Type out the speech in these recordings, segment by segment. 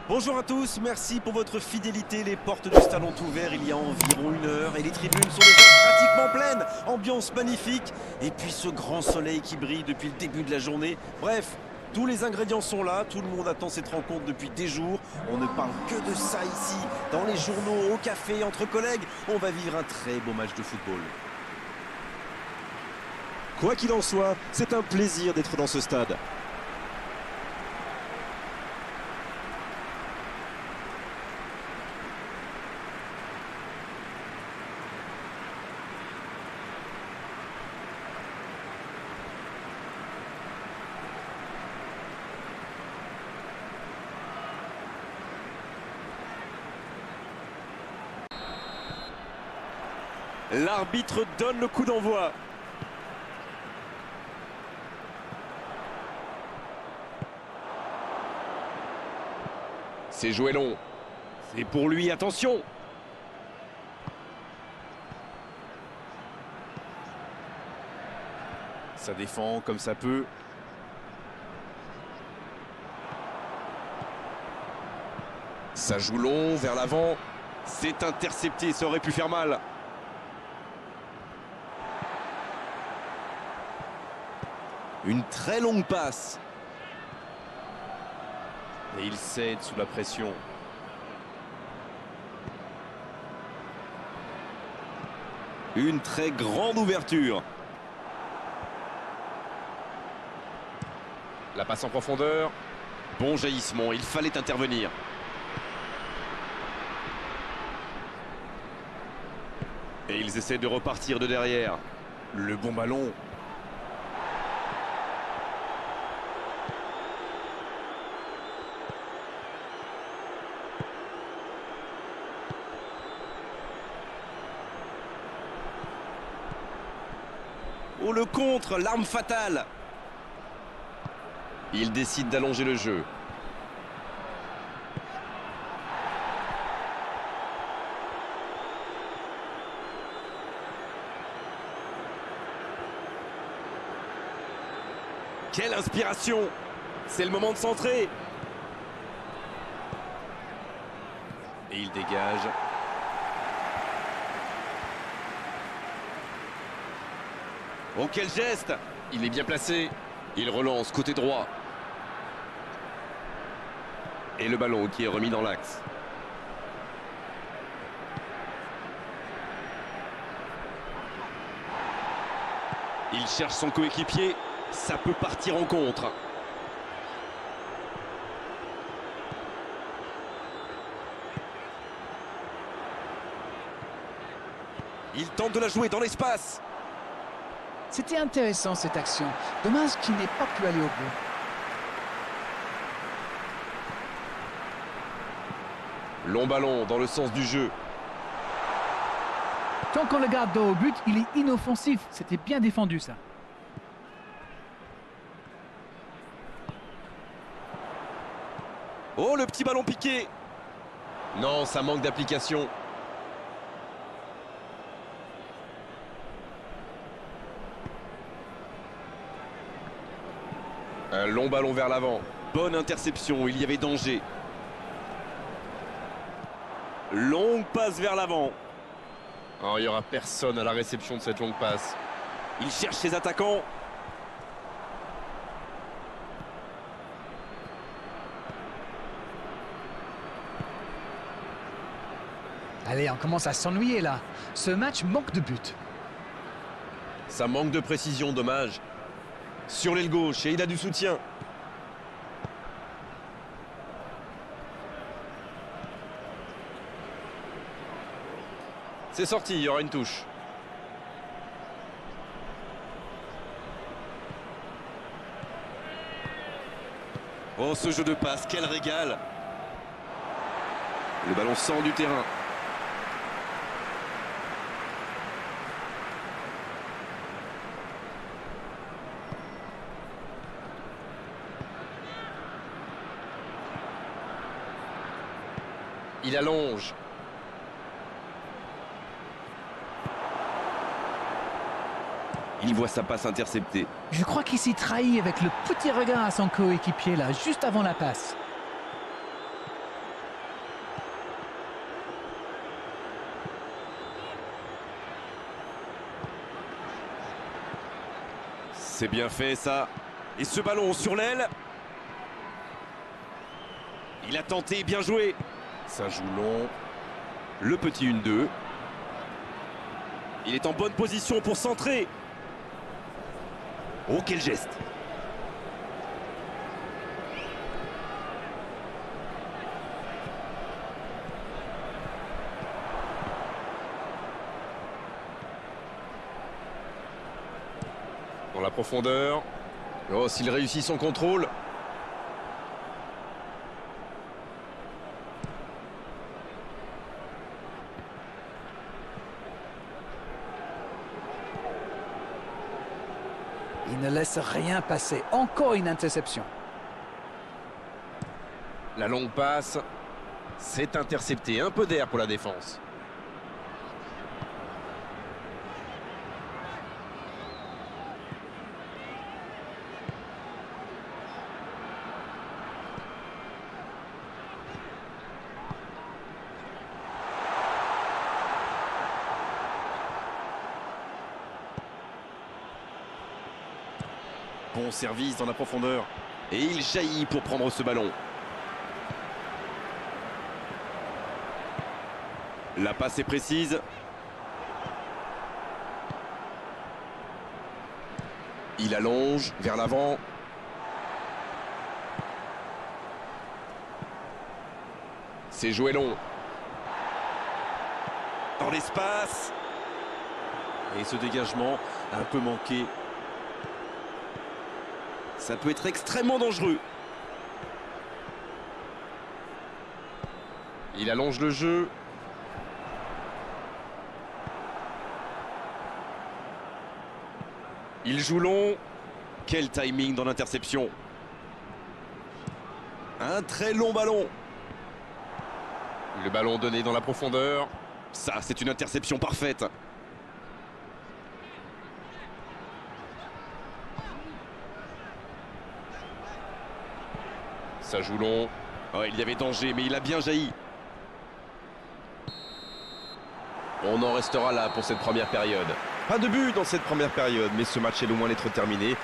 Bonjour à tous, merci pour votre fidélité. Les portes du stade ont ouvert il y a environ 1 heure et les tribunes sont déjà pratiquement pleines. Ambiance magnifique et puis ce grand soleil qui brille depuis le début de la journée. Bref, tous les ingrédients sont là, tout le monde attend cette rencontre depuis des jours. On ne parle que de ça ici, dans les journaux, au café, entre collègues. On va vivre un très beau match de football. Quoi qu'il en soit, c'est un plaisir d'être dans ce stade. L'arbitre donne le coup d'envoi. C'est joué long. C'est pour lui, attention. Ça défend comme ça peut. Ça joue long vers l'avant. C'est intercepté, ça aurait pu faire mal. Une très longue passe. Et il cède sous la pression. Une très grande ouverture. La passe en profondeur. Bon jaillissement, il fallait intervenir. Et ils essaient de repartir de derrière. Le bon ballon. Oh, le contre, l'arme fatale. Il décide d'allonger le jeu. Quelle inspiration! C'est le moment de centrer. Et il dégage. Oh, quel geste! Il est bien placé. Il relance côté droit. Et le ballon qui est remis dans l'axe. Il cherche son coéquipier. Ça peut partir en contre. Il tente de la jouer dans l'espace. C'était intéressant cette action. Dommage qu'il n'ait pas pu aller au bout. Long ballon dans le sens du jeu. Tant qu'on le garde dos au but, il est inoffensif. C'était bien défendu ça. Oh, le petit ballon piqué. Non, ça manque d'application. Un long ballon vers l'avant. Bonne interception, il y avait danger. Longue passe vers l'avant. Oh, il n'y aura personne à la réception de cette longue passe. Il cherche ses attaquants. Allez, on commence à s'ennuyer là. Ce match manque de but. Ça manque de précision, dommage. Sur l'aile gauche et il a du soutien. C'est sorti, il y aura une touche. Oh, ce jeu de passe, quel régal! Le ballon sort du terrain. Il allonge. Il voit sa passe interceptée. Je crois qu'il s'y trahit avec le petit regard à son coéquipier là, juste avant la passe. C'est bien fait ça. Et ce ballon sur l'aile. Il a tenté, bien joué. Ça joue long. Le petit 1-2. Il est en bonne position pour centrer. Oh, quel geste. Dans la profondeur. Oh, s'il réussit son contrôle. Il ne laisse rien passer. Encore une interception. La longue passe. C'est intercepté. Un peu d'air pour la défense. Bon service dans la profondeur. Et il jaillit pour prendre ce ballon. La passe est précise. Il allonge vers l'avant. C'est joué long. Dans l'espace. Et ce dégagement un peu manqué. Ça peut être extrêmement dangereux. Il allonge le jeu. Il joue long. Quel timing dans l'interception. Un très long ballon. Le ballon donné dans la profondeur. Ça, c'est une interception parfaite. Ça joue long. Oh, il y avait danger, mais il a bien jailli. On en restera là pour cette première période. Pas de but dans cette première période, mais ce match est loin d'être terminé.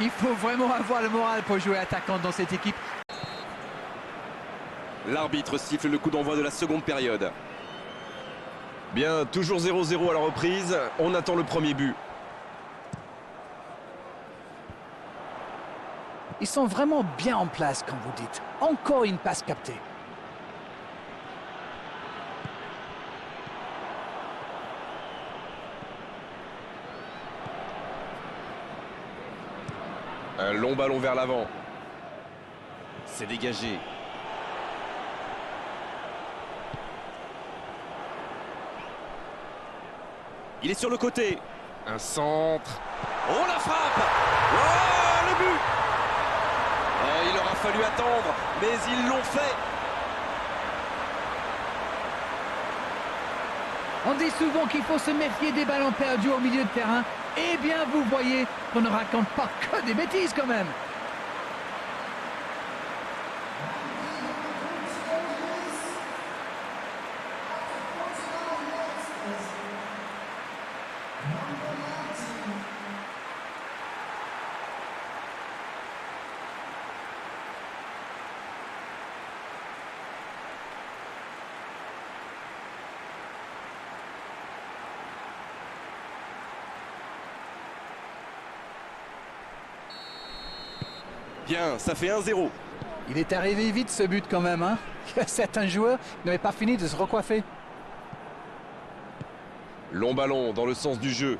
Il faut vraiment avoir le moral pour jouer attaquant dans cette équipe. L'arbitre siffle le coup d'envoi de la seconde période. Bien, toujours 0-0 à la reprise. On attend le premier but. Ils sont vraiment bien en place, comme vous dites. Encore une passe captée. Un long ballon vers l'avant. C'est dégagé. Il est sur le côté. Un centre. Oh, la frappe! Oh, le but! Oh, il aura fallu attendre, mais ils l'ont fait. On dit souvent qu'il faut se méfier des ballons perdus au milieu de terrain. Eh bien, vous voyez qu'on ne raconte pas que des bêtises quand même. Bien, ça fait 1-0. Il est arrivé vite ce but quand même, hein. Certains joueurs n'avaient pas fini de se recoiffer. Long ballon dans le sens du jeu.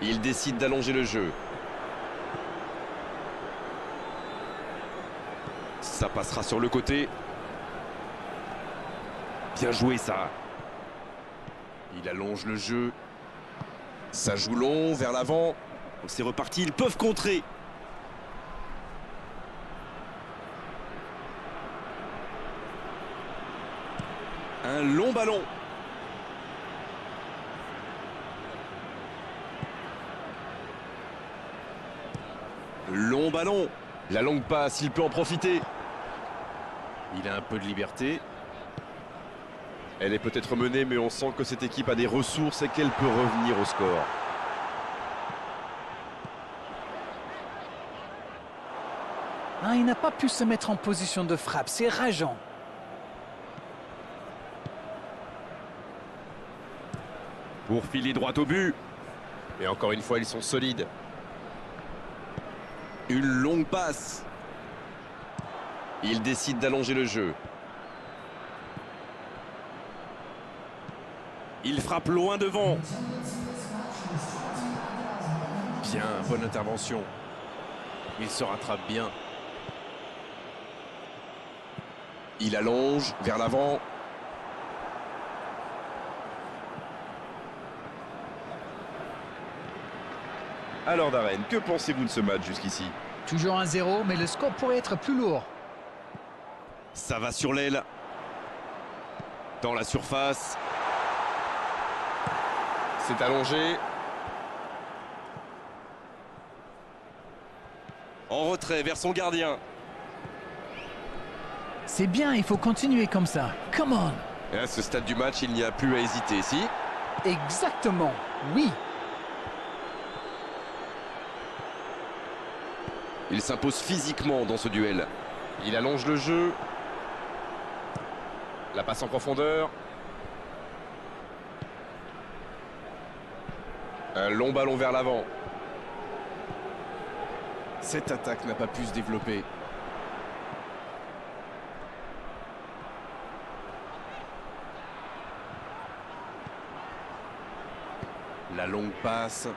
Il décide d'allonger le jeu. Ça passera sur le côté. Bien joué ça. Il allonge le jeu. Ça joue long vers l'avant. C'est reparti, ils peuvent contrer. Un long ballon. Long ballon. La longue passe, il peut en profiter. Il a un peu de liberté. Elle est peut-être menée, mais on sent que cette équipe a des ressources et qu'elle peut revenir au score. Ah, il n'a pas pu se mettre en position de frappe, c'est rageant. Pour filer droit au but. Mais encore une fois, ils sont solides. Une longue passe. Il décide d'allonger le jeu. Il frappe loin devant. Bien, bonne intervention. Il se rattrape bien. Il allonge vers l'avant. Alors Darren, que pensez-vous de ce match jusqu'ici? Toujours 1-0, mais le score pourrait être plus lourd. Ça va sur l'aile. Dans la surface. C'est allongé. En retrait vers son gardien. C'est bien, il faut continuer comme ça. Come on. Et à ce stade du match, il n'y a plus à hésiter, si? Exactement, oui. Il s'impose physiquement dans ce duel. Il allonge le jeu. La passe en profondeur. Un long ballon vers l'avant. Cette attaque n'a pas pu se développer. La longue passe.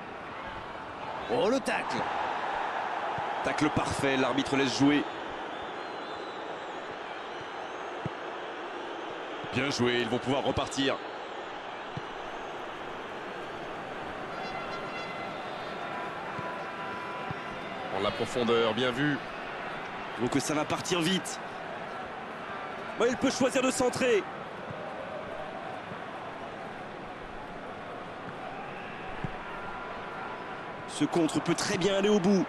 Oh, le tacle! Tacle parfait, l'arbitre laisse jouer. Bien joué, ils vont pouvoir repartir. En la profondeur, bien vu. Donc ça va partir vite. Ouais, il peut choisir de centrer. Ce contre peut très bien aller au bout.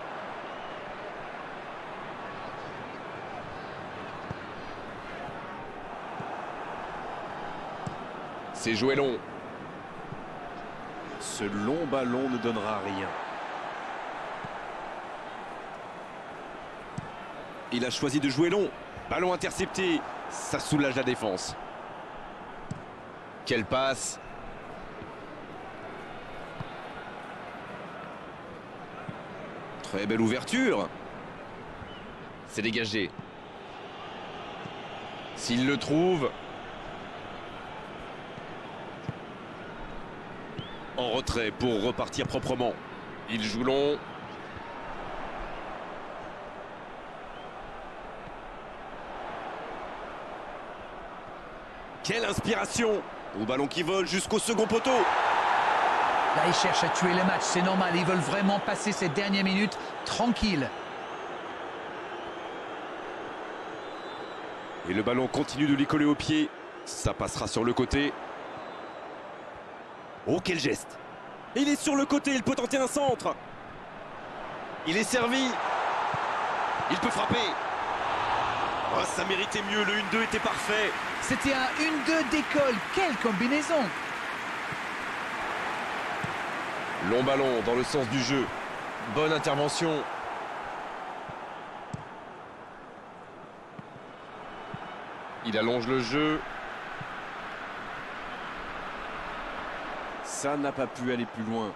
C'est joué long. Ce long ballon ne donnera rien. Il a choisi de jouer long. Ballon intercepté. Ça soulage la défense. Quelle passe! Très belle ouverture. C'est dégagé. S'il le trouve. En retrait pour repartir proprement. Il joue long. Quelle inspiration! Au ballon qui vole jusqu'au second poteau. Là, ils cherchent à tuer le match, c'est normal. Ils veulent vraiment passer ces dernières minutes tranquilles. Et le ballon continue de lui coller au pied. Ça passera sur le côté. Oh, quel geste! Il est sur le côté, il peut tenter un centre. Il est servi. Il peut frapper. Oh, ça méritait mieux, le 1-2 était parfait. C'était un 1-2 d'école. Quelle combinaison! Long ballon dans le sens du jeu. Bonne intervention. Il allonge le jeu. Ça n'a pas pu aller plus loin.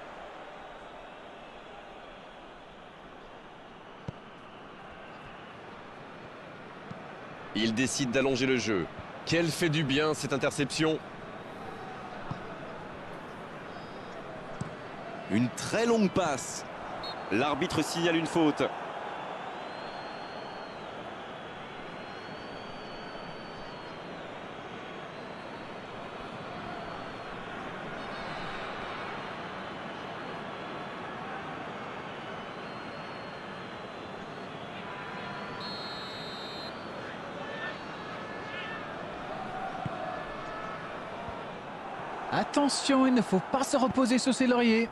Il décide d'allonger le jeu. Quelle fait du bien cette interception. Une très longue passe. L'arbitre signale une faute. Attention, il ne faut pas se reposer sur ses lauriers.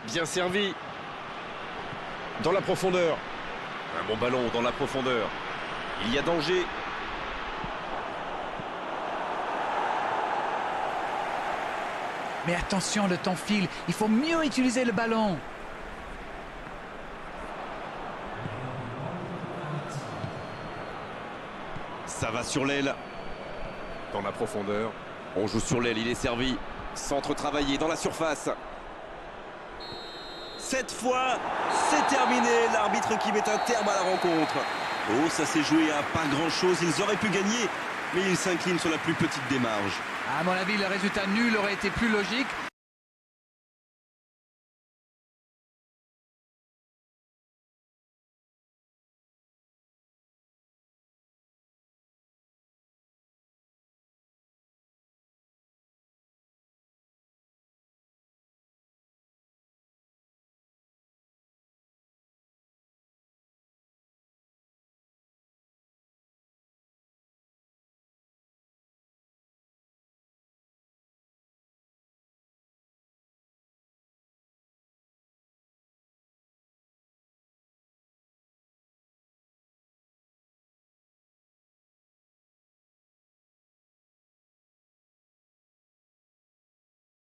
Bien servi. Dans la profondeur. Un bon ballon dans la profondeur. Il y a danger. Mais attention, le temps file. Il faut mieux utiliser le ballon. Ça va sur l'aile. Dans la profondeur. On joue sur l'aile, il est servi. Centre travaillé dans la surface. Cette fois, c'est terminé. L'arbitre qui met un terme à la rencontre. Oh, ça s'est joué à pas grand-chose. Ils auraient pu gagner, mais ils s'inclinent sur la plus petite des marges. À mon avis, le résultat nul aurait été plus logique.